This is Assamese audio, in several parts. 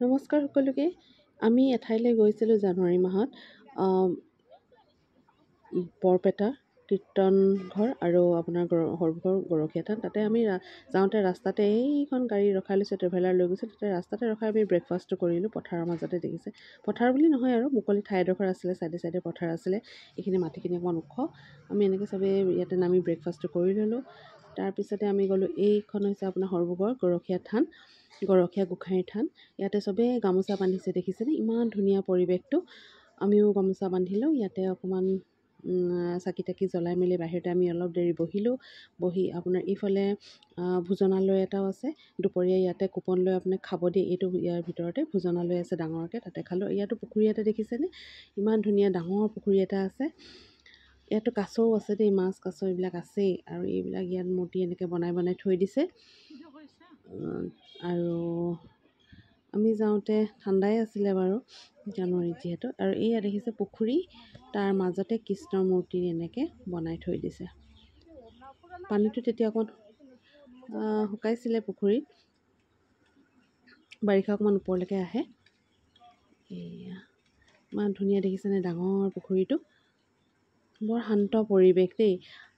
নমস্কাৰ সকলোকে। আমি এঠাইলৈ গৈছিলোঁ জানুৱাৰী মাহত, বৰপেটা কীৰ্তন ঘৰ আৰু আপোনাৰ সৰুঘৰ গৰখীয়া থান। তাতে আমি যাওঁতে ৰাস্তাতে এইখন গাড়ী ৰখাই লৈছোঁ, ট্ৰেভেলাৰ লৈ গৈছোঁ। তাতে ৰাস্তাতে ৰখাই আমি ব্ৰেকফাষ্টটো কৰিলোঁ। পথাৰৰ মাজতে দেখিছে, পথাৰ বুলি নহয় আৰু মুকলি ঠাইডোখৰ আছিলে, চাইডে চাইডে পথাৰ আছিলে। এইখিনি মাটিখিনি অকণমান ওখ। আমি এনেকৈ চবেই ইয়াতে নামি ব্ৰেকফাষ্টটো কৰি ল'লোঁ। তাৰপিছতে আমি গ'লোঁ, এইখন হৈছে আপোনাৰ সৰভোগৰ গৰখীয়া থান, গৰখীয়া গোঁসাইৰ থান। ইয়াতে চবেই গামোচা বান্ধিছে, দেখিছেনে ইমান ধুনীয়া পৰিৱেশটো। আমিও গামোচা বান্ধিলোঁ। ইয়াতে অকণমান চাকি তাকি জ্বলাই মেলি বাহিৰতে আমি অলপ দেৰি বহি আপোনাৰ ইফালে ভোজনালয় এটাও আছে। দুপৰীয়া ইয়াতে কুপন লৈ আপোনাক খাব দিয়ে। এইটো ইয়াৰ ভিতৰতে ভোজনালয় আছে ডাঙৰকৈ, তাতে খালোঁ। ইয়াতো পুখুৰী এটা দেখিছেনে, ইমান ধুনীয়া ডাঙৰ পুখুৰী এটা আছে। ইয়াতো কাছও আছে দেই, মাছ কাছ এইবিলাক আছেই। আৰু এইবিলাক ইয়াত মূৰ্তি এনেকৈ বনাই থৈ দিছে। আৰু আমি যাওঁতে ঠাণ্ডাই আছিলে বাৰু, জানুৱাৰীত যিহেতু। আৰু এয়া দেখিছে পুখুৰী, তাৰ মাজতে কৃষ্ণৰ মূৰ্তি এনেকৈ বনাই থৈ দিছে। পানীটো তেতিয়া অকণমান শুকাইছিলে পুখুৰীত, বাৰিষা অকণমান ওপৰলৈকে আহে। এয়া ইমান ধুনীয়া দেখিছেনে ডাঙৰ পুখুৰীটো, বৰ শান্ত পৰিৱেশ দেই।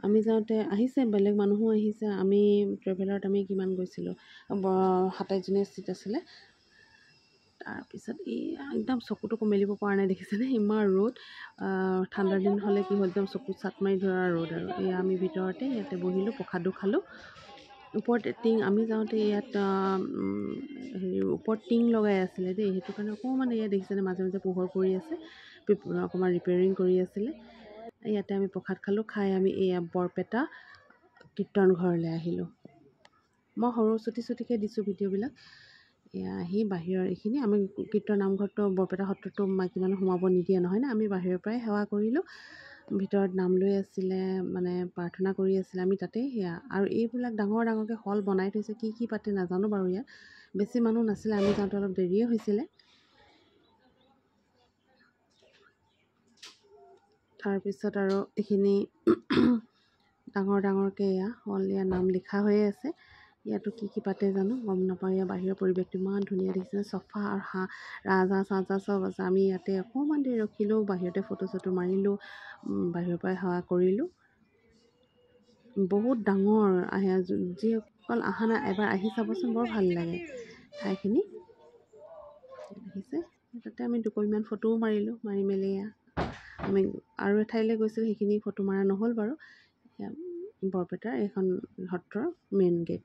আমি যাওঁতে আহিছে, বেলেগ মানুহো আহিছে। আমি ট্ৰেভেলাৰত আমি কিমান গৈছিলোঁ, 27জনীয়া ছিট আছিলে। তাৰপিছত এই একদম চকুটো মেলিব পৰা নাই, দেখিছেনে ইমান ৰ'দ। ঠাণ্ডাৰ দিন হ'লে কি হ'ল, একদম চকু চাট মাৰি ধৰা ৰ'দ। আৰু এই আমি ভিতৰতে ইয়াতে বহিলোঁ, প্ৰসাদো খালোঁ। ওপৰতে টিং, আমি যাওঁতে ইয়াত ওপৰত টিং লগাই আছিলে দেই, সেইটো কাৰণে অকণমান ইয়াত দেখিছেনে মাজে মাজে পোহৰ পৰি আছে, অকণমান ৰিপেয়াৰিং কৰি আছিলে। ইয়াতে আমি প্ৰসাদ খালোঁ। খাই আমি এয়া বৰপেটা কীৰ্তন ঘৰলৈ আহিলোঁ। মই চুটিকৈ দিছোঁ ভিডিঅ'বিলাক। এয়া আহি বাহিৰৰ এইখিনি আমি কীৰ্তন নামঘৰটো, বৰপেটা সত্ৰতো মাইকী মানুহ সোমাব নিদিয়ে নহয় নে, আমি বাহিৰৰ পৰাই সেৱা কৰিলোঁ। ভিতৰত নাম লৈ আছিলে, মানে প্ৰাৰ্থনা কৰি আছিলে, আমি তাতেই সেয়া। আৰু এইবিলাক ডাঙৰকৈ হল বনাই থৈছে, কি পাতে নাজানো বাৰু। ইয়াত বেছি মানুহ নাছিলে, আমি যাওঁতে অলপ দেৰিয়ে হৈছিলে। তাৰপিছত আৰু এইখিনি ডাঙৰকৈ এয়া হল, ইয়াৰ নাম লিখা হৈয়ে আছে। ইয়াতো কি পাতে জানো, গম নাপাওঁ। ইয়াৰ বাহিৰৰ পৰিৱেশটো ইমান ধুনীয়া দেখিছে, চফা। আৰু ৰাজহাঁহ চব আছে। আমি ইয়াতে অকণমান দেৰি ৰখিলোঁ, বাহিৰতে ফটো চটো মাৰিলোঁ, বাহিৰৰ পৰাই সেৱা কৰিলোঁ। বহুত ডাঙৰ আহে, যিসকল অহা নাই এবাৰ আহি চাবচোন, বৰ ভাল লাগে ঠাইখিনি, দেখিছে। তাতে আমি দুকপিমান ফটোও মাৰিলোঁ, মাৰি মেলি আমি আৰু এঠাইলৈ গৈছিলোঁ, সেইখিনি ফটো মাৰা নহ'ল বাৰু। বৰপেটাৰ এইখন সত্ৰৰ মেইন গেট।